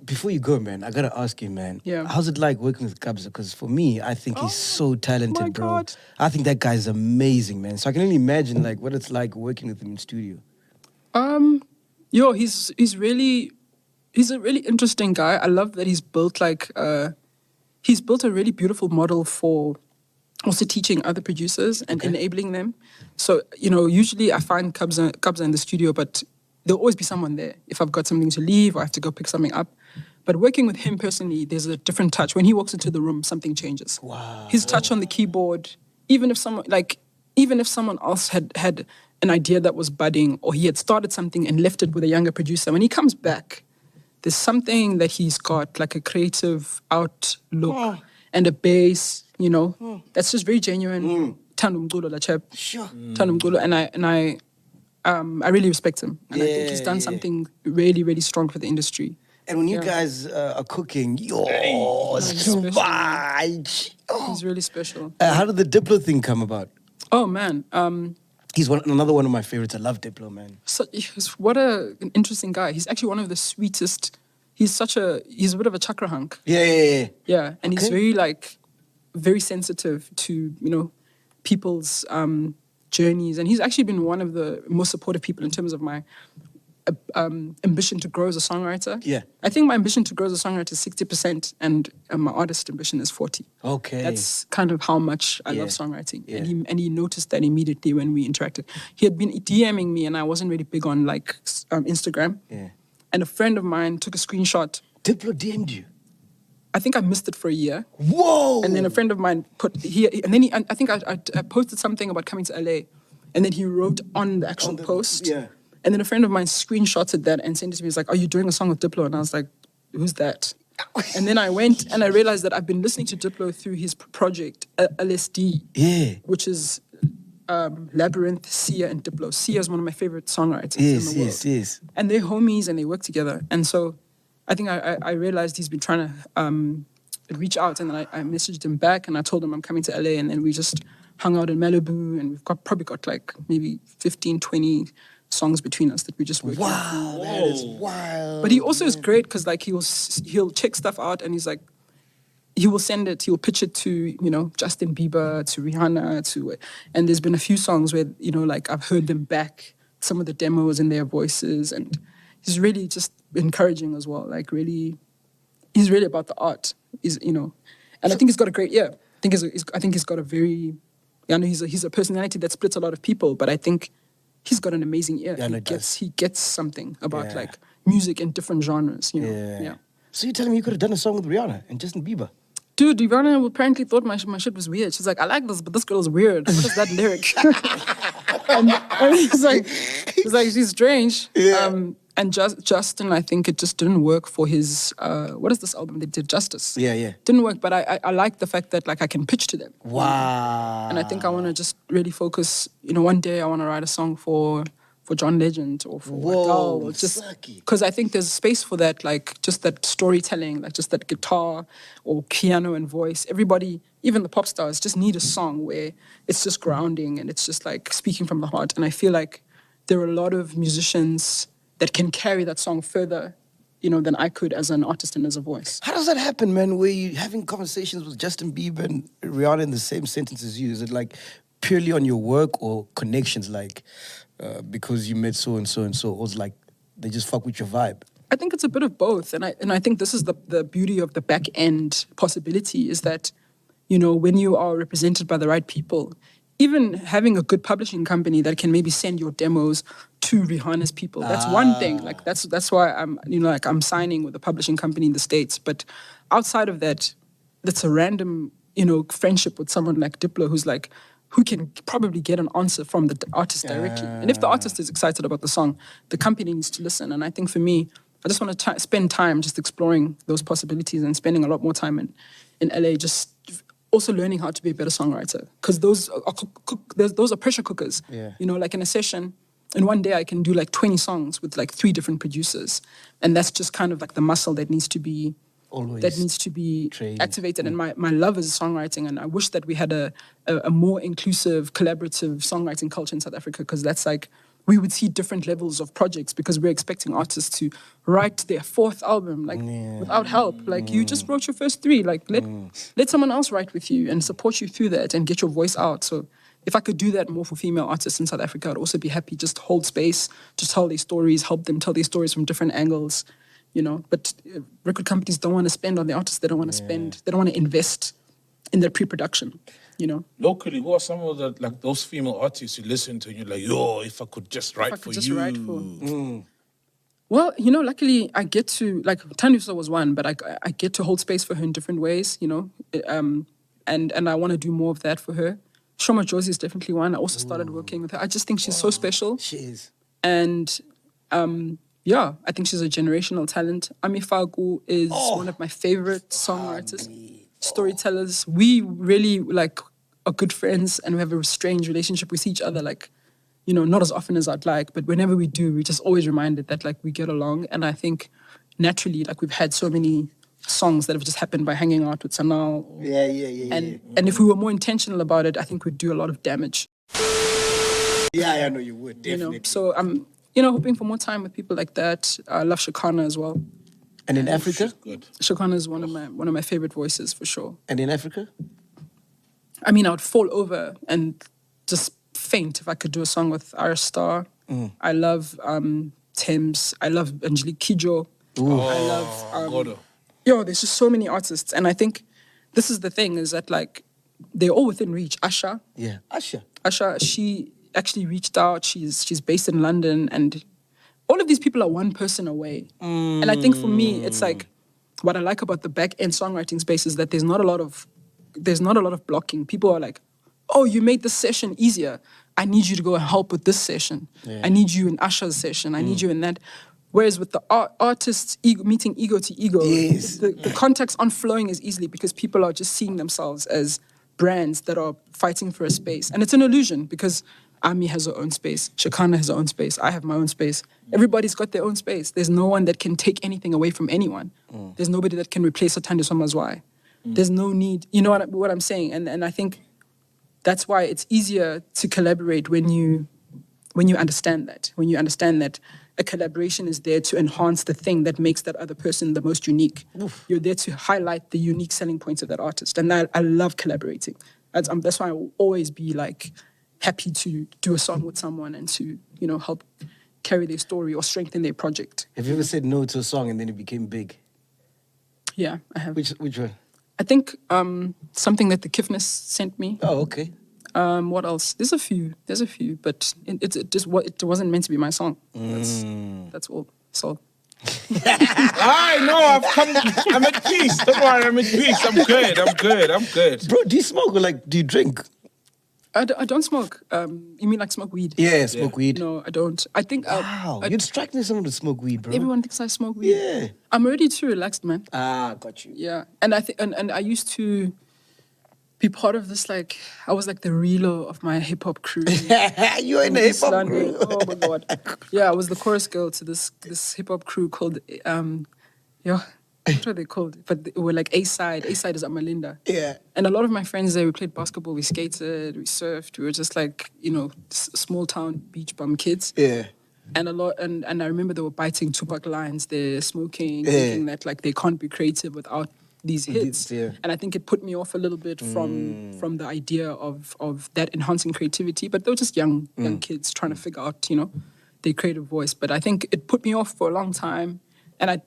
before you go, man, I gotta ask you, man. Yeah. How's it like working with Kabza? Because for me, I think he's so talented, my bro. God. I think that guy's amazing, man. So I can only imagine like what it's like working with him in studio. He's a really interesting guy. I love that he's built a really beautiful model for also teaching other producers and enabling them. So, usually I find Kabza in the studio, but there'll always be someone there if I've got something to leave or I have to go pick something up. But working with him personally, there's a different touch. When he walks into the room, something changes. Wow. His touch on the keyboard, even if someone else had an idea that was budding, or he had started something and left it with a younger producer, when he comes back, there's something that he's got, like a creative outlook and a bass, that's just very genuine. Thanda umculo, la chap. Sure. Thanda umculo, and I really respect him. And I think he's done something really, really strong for the industry. And when you guys are cooking, it's too much. He's really special. How did the Diplo thing come about? Oh, man. He's another one of my favorites. I love Diplo, man. What an interesting guy. He's actually one of the sweetest. He's a bit of a chakra hunk. Yeah. And he's very sensitive to, people's journeys. And he's actually been one of the most supportive people in terms of my ambition to grow as a songwriter. Yeah. I think my ambition to grow as a songwriter is 60% and my artist ambition is 40. Okay. That's kind of how much I love songwriting. Yeah. And he noticed that immediately when we interacted. He had been DMing me and I wasn't really big on Instagram. Yeah. And a friend of mine took a screenshot. Diplo DM'd you? I think I missed it for a year. Whoa! And then a friend of mine I think I posted something about coming to LA. And then he wrote on the actual post. Yeah. And then a friend of mine screenshotted that and sent it to me. He's like, "Are you doing a song with Diplo?" And I was like, "Who's that?" And then I went and I realized that I've been listening to Diplo through his project, LSD. Yeah. Which is Labyrinth, Sia, and Diplo. Sia is one of my favorite songwriters in the world. Yes. And they're homies and they work together. And so I think I realized he's been trying to reach out. And then I messaged him back and I told him I'm coming to LA. And then we just hung out in Malibu. And we've probably got like maybe 15, 20 songs between us that we just worked on. Wow, that is wild. But he also is great because like he'll check stuff out and he's like, he will send it, he'll pitch it to, Justin Bieber, to Rihanna, and there's been a few songs where, like I've heard them back, some of the demos in their voices, and he's really just encouraging as well. Like he's really about the art, and I think he's got a great ear. I think he's got a very, he's a personality that splits a lot of people, but I think he's got an amazing ear. He gets something about like music in different genres, Yeah. So you're telling me you could have done a song with Rihanna and Justin Bieber? Dude, Rihanna apparently thought my shit was weird. She's like, "I like this, but this girl is weird. What is that lyric?" and he's like, she's strange. Yeah. And Justin, I think it just didn't work for his, what is this album? They did Justice. Yeah. Didn't work, but I like the fact that like I can pitch to them. Wow. And I think I want to just really focus, one day I want to write a song for John Legend or for Adele, or just because I think there's space for that, like just that storytelling, like just that guitar or piano and voice. Everybody, even the pop stars, just need a song where it's just grounding and it's just like speaking from the heart. And I feel like there are a lot of musicians that can carry that song further, than I could as an artist and as a voice. How does that happen, man? Where you having conversations with Justin Bieber and Rihanna in the same sentence as you? Is it like purely on your work or connections, like because you met so and so and so, or it's like they just fuck with your vibe? I think it's a bit of both, and I think this is the beauty of the back end possibility is that, when you are represented by the right people, even having a good publishing company that can maybe send your demos to Rihanna's people, that's one thing. Like that's why I'm signing with a publishing company in the States. But outside of that, that's a random, friendship with someone like Diplo who can probably get an answer from the artist directly. And if the artist is excited about the song, the company needs to listen. And I think for me, I just want to spend time just exploring those possibilities and spending a lot more time in LA, just also learning how to be a better songwriter. Because those are pressure cookers. Yeah. Like in a session, in one day I can do like 20 songs with like 3 different producers. And that's just kind of like the muscle that needs to be trained, activated. And my love is songwriting, and I wish that we had a more inclusive, collaborative songwriting culture in South Africa, because that's like we would see different levels of projects because we're expecting artists to write their 4th album, like without help. Like you just wrote your first 3, like let someone else write with you and support you through that and get your voice out. So if I could do that more for female artists in South Africa, I'd also be happy. Just hold space, just tell their stories, help them tell their stories from different angles, you know. But record companies don't want to spend on the artists. They don't want to spend, they don't want to invest in their pre-production, you know. Locally, who are some of the, like, those female artists you listen to and you're like, yo, if I could just write for you. Write for. Well, you know, luckily I get to, like, Tanusa was one, but I get to hold space for her in different ways, you know. And I want to do more of that for her. Shoma Josie is definitely one. I also started working with her. I just think she's so special. She is. And yeah, I think she's a generational talent. Ami Faku is one of my favorite songwriters, storytellers. We really like are good friends and we have a strange relationship with each other. Like, you know, not as often as I'd like, but whenever we do, we're just always reminded that like we get along. And I think naturally, like we've had so many songs that have just happened by hanging out with Sanal. And if we were more intentional about it, I think we'd do a lot of damage. Yeah, I know you would, definitely. You know, so I'm, you know, hoping for more time with people like that. I love Shakana as well. And in Africa? Good. Shakana is one of my favorite voices for sure. And in Africa? I mean, I would fall over and just faint if I could do a song with Iris Star. I love Thames. I love Angelique Kidjo. I love there's just so many artists, and I think this is the thing is that like they're all within reach. Asha, Asha, she actually reached out. She's based in London, and all of these people are one person away. And I think for me, it's like what I like about the back end songwriting space is that there's not a lot of blocking. People are like, oh, you made this session easier. I need you to go and help with this session. I need you in Asha's session. I need you in that. Whereas with the artists meeting ego to ego, the contacts aren't flowing as easily because people are just seeing themselves as brands that are fighting for a space. And it's an illusion because Ami has her own space, Shakana has her own space, I have my own space. Everybody's got their own space. There's no one that can take anything away from anyone. There's nobody that can replace Atandi Somazwai. There's no need, you know what I'm saying? And I think that's why it's easier to collaborate when you understand that. When you understand that a collaboration is there to enhance the thing that makes that other person the most unique. You're there to highlight the unique selling points of that artist. And I love collaborating. That's why I will always be like happy to do a song with someone and to, you know, help carry their story or strengthen their project. Have you ever said no to a song and then it became big? Yeah, I have. Which one? I think something that the Kifness sent me. Oh, okay. What else? There's a few, but it wasn't meant to be my song. That's all. So. I know. I'm at peace. Don't worry, I'm at peace. I'm good. Bro, do you smoke or like do you drink? I don't smoke. You mean like smoke weed? Yeah, smoke weed. No, I don't. I think. Wow, you'd strike me someone to smoke weed, bro. Everyone thinks I smoke weed. Yeah. I'm already too relaxed, man. Got you. Yeah, and I think, and I used to be part of this, like, I was like the reeler of my hip-hop crew. You're in the hip-hop crew. Oh, my God. Yeah, I was the chorus girl to this hip-hop crew called, what were they called? But they were like A-Side. A-Side is Amalinda. Yeah. And a lot of my friends there, we played basketball, we skated, we surfed. We were just like, you know, small-town beach bum kids. Yeah. And I remember they were biting Tupac lines. They're smoking, thinking that, like, they can't be creative without these hits. And I think it put me off a little bit from the idea of that enhancing creativity. But they were just young kids trying to figure out, you know, their creative voice. But I think it put me off for a long time. And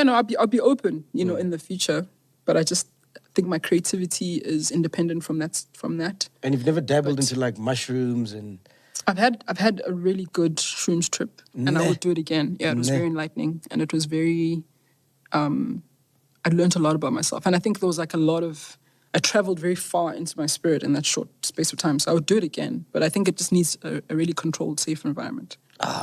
I'll be open, you know, in the future. But I just think my creativity is independent from that. And you've never dabbled into like mushrooms and... I've had a really good shrooms trip, and I would do it again. Yeah, it was very enlightening, and it was very... I learned a lot about myself. And I think there was like I traveled very far into my spirit in that short space of time. So I would do it again. But I think it just needs a really controlled, safe environment.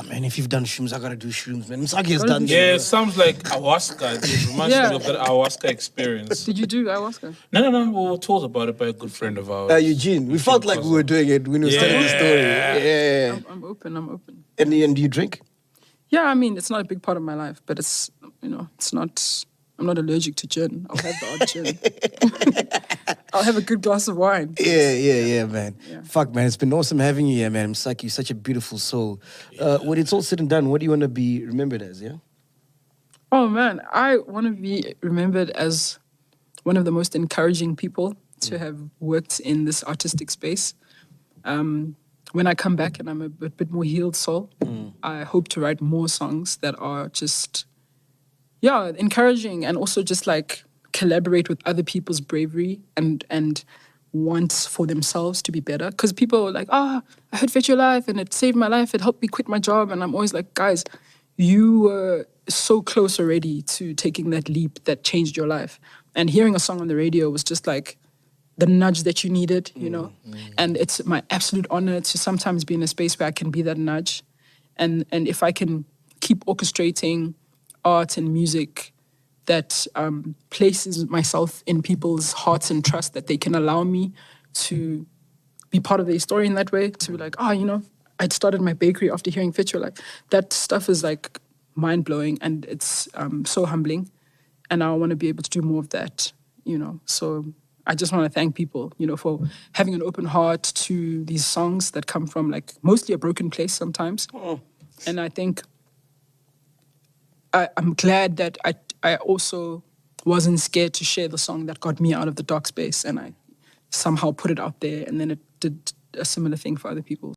Man, if you've done shrooms, I gotta do shrooms, man. MSAKI has done Yeah, it sounds like ayahuasca. It reminds me of that ayahuasca experience. Did you do ayahuasca? No. We were told about it by a good friend of ours. Eugene. We felt like we were doing it when we were telling the story. Yeah. I'm open. And do you drink? Yeah, I mean, it's not a big part of my life, but it's, you know, it's not... I'm not allergic to gin. I'll have the odd gin. I'll have a good glass of wine. Yeah, man. Yeah. Fuck, man. It's been awesome having you here, man. MSAKI, you're such a beautiful soul. When it's all said and done, what do you want to be remembered as, yeah? Oh man, I want to be remembered as one of the most encouraging people to have worked in this artistic space. When I come back and I'm a bit more healed soul, I hope to write more songs that are just, encouraging, and also just like collaborate with other people's bravery and wants for themselves to be better. Because people are like, I heard Fit Your Life and it saved my life, it helped me quit my job. And I'm always like, guys, you were so close already to taking that leap that changed your life. And hearing a song on the radio was just like the nudge that you needed, you know? And it's my absolute honor to sometimes be in a space where I can be that nudge. And if I can keep orchestrating art and music that places myself in people's hearts and trust, that they can allow me to be part of their story in that way, to be like, I'd started my bakery after hearing Fit Your Life. That stuff is like mind-blowing, and it's so humbling. And I want to be able to do more of that, you know? So I just want to thank people, you know, for having an open heart to these songs that come from like mostly a broken place sometimes. And I think I'm glad that I also wasn't scared to share the song that got me out of the dark space, and I somehow put it out there, and then it did a similar thing for other people.